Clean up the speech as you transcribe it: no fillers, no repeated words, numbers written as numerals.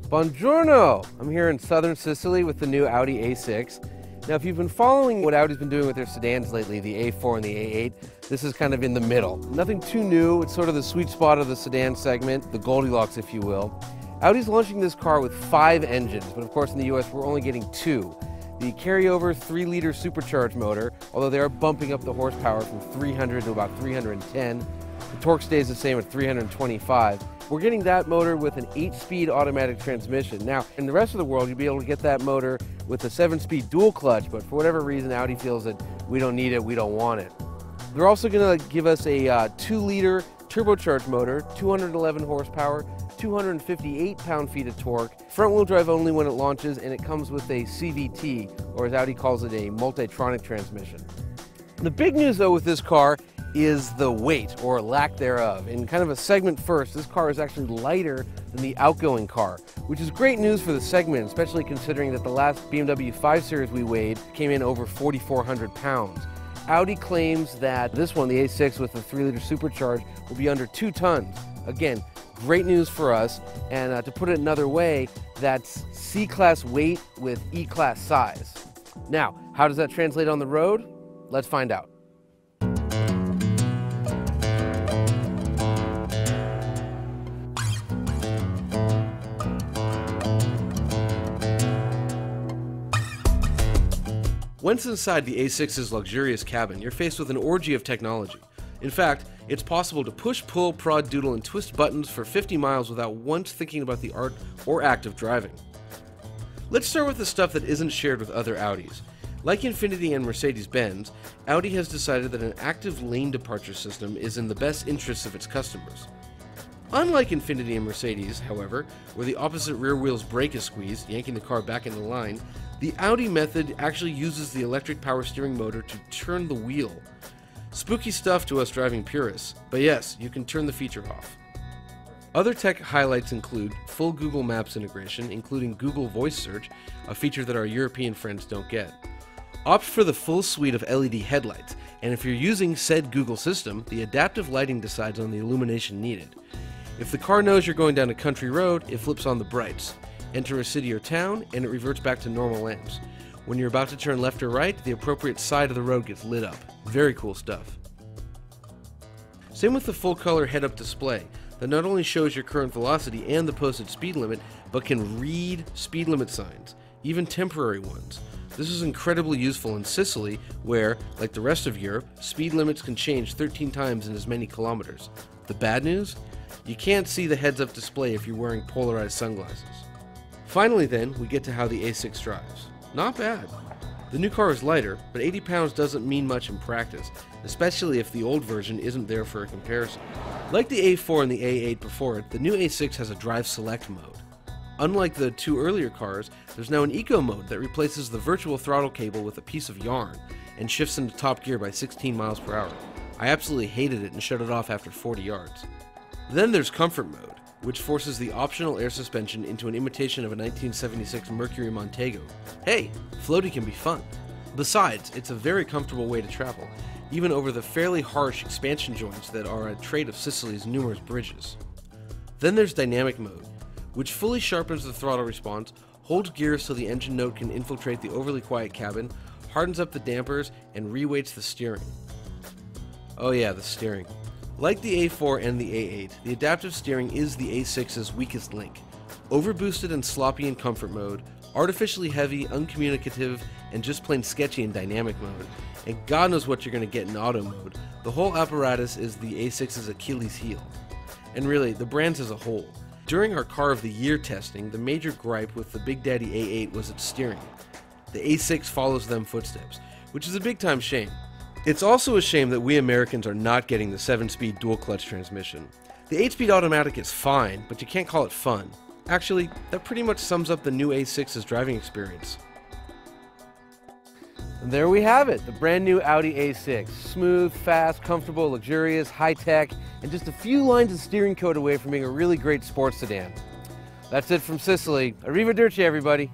Buongiorno! I'm here in southern Sicily with the new Audi A6. Now, if you've been following what Audi's been doing with their sedans lately, the A4 and the A8, this is kind of in the middle. Nothing too new, it's sort of the sweet spot of the sedan segment, the Goldilocks, if you will. Audi's launching this car with 5 engines, but of course in the US we're only getting 2. The carryover 3-liter supercharged motor, although they are bumping up the horsepower from 300 to about 310. The torque stays the same at 325. We're getting that motor with an 8-speed automatic transmission. Now, in the rest of the world, you'll be able to get that motor with a 7-speed dual clutch, but for whatever reason, Audi feels that we don't need it, we don't want it. They're also going to give us a 2-liter turbocharged motor, 211 horsepower, 258 pound-feet of torque, front-wheel drive only when it launches, and it comes with a CVT, or as Audi calls it, a multitronic transmission. The big news, though, with this car is the weight, or lack thereof. In kind of a segment first, this car is actually lighter than the outgoing car, which is great news for the segment, especially considering that the last BMW 5 Series we weighed came in over 4,400 pounds. Audi claims that this one, the A6 with the 3-liter supercharged, will be under 2 tons. Again, great news for us, and to put it another way, that's C-Class weight with E-Class size. Now, how does that translate on the road? Let's find out. Once inside the A6's luxurious cabin, you're faced with an orgy of technology. In fact, it's possible to push, pull, prod, doodle, and twist buttons for 50 miles without once thinking about the art or act of driving. Let's start with the stuff that isn't shared with other Audis. Like Infiniti and Mercedes-Benz, Audi has decided that an active lane departure system is in the best interests of its customers. Unlike Infiniti and Mercedes, however, where the opposite rear wheel's brake is squeezed, yanking the car back into line, the Audi method actually uses the electric power steering motor to turn the wheel. Spooky stuff to us driving purists, but yes, you can turn the feature off. Other tech highlights include full Google Maps integration, including Google Voice Search, a feature that our European friends don't get. Opt for the full suite of LED headlights, and if you're using said Google system, the adaptive lighting decides on the illumination needed. If the car knows you're going down a country road, it flips on the brights. Enter a city or town, and it reverts back to normal lamps. When you're about to turn left or right, the appropriate side of the road gets lit up. Very cool stuff. Same with the full color head-up display that not only shows your current velocity and the posted speed limit, but can read speed limit signs, even temporary ones. This is incredibly useful in Sicily, where, like the rest of Europe, speed limits can change 13 times in as many kilometers. The bad news? You can't see the heads-up display if you're wearing polarized sunglasses. Finally then, we get to how the A6 drives. Not bad. The new car is lighter, but 80 pounds doesn't mean much in practice, especially if the old version isn't there for a comparison. Like the A4 and the A8 before it, the new A6 has a Drive Select mode. Unlike the 2 earlier cars, there's now an Eco mode that replaces the virtual throttle cable with a piece of yarn and shifts into top gear by 16 miles per hour. I absolutely hated it and shut it off after 40 yards. Then there's Comfort mode, which forces the optional air suspension into an imitation of a 1976 Mercury Montego. Hey, floaty can be fun. Besides, it's a very comfortable way to travel, even over the fairly harsh expansion joints that are a trait of Sicily's numerous bridges. Then there's Dynamic mode, which fully sharpens the throttle response, holds gears so the engine note can infiltrate the overly quiet cabin, hardens up the dampers, and reweights the steering. Oh yeah, the steering. Like the A4 and the A8, the adaptive steering is the A6's weakest link. Overboosted and sloppy in Comfort mode, artificially heavy, uncommunicative, and just plain sketchy in Dynamic mode, and God knows what you're going to get in Auto mode, the whole apparatus is the A6's Achilles heel. And really, the brands as a whole. During our Car of the Year testing, the major gripe with the Big Daddy A8 was its steering. The A6 follows them footsteps, which is a big time shame. It's also a shame that we Americans are not getting the 7-speed dual-clutch transmission. The 8-speed automatic is fine, but you can't call it fun. Actually, that pretty much sums up the new A6's driving experience. And there we have it, the brand new Audi A6. Smooth, fast, comfortable, luxurious, high-tech, and just a few lines of steering code away from being a really great sports sedan. That's it from Sicily. Arrivederci, everybody.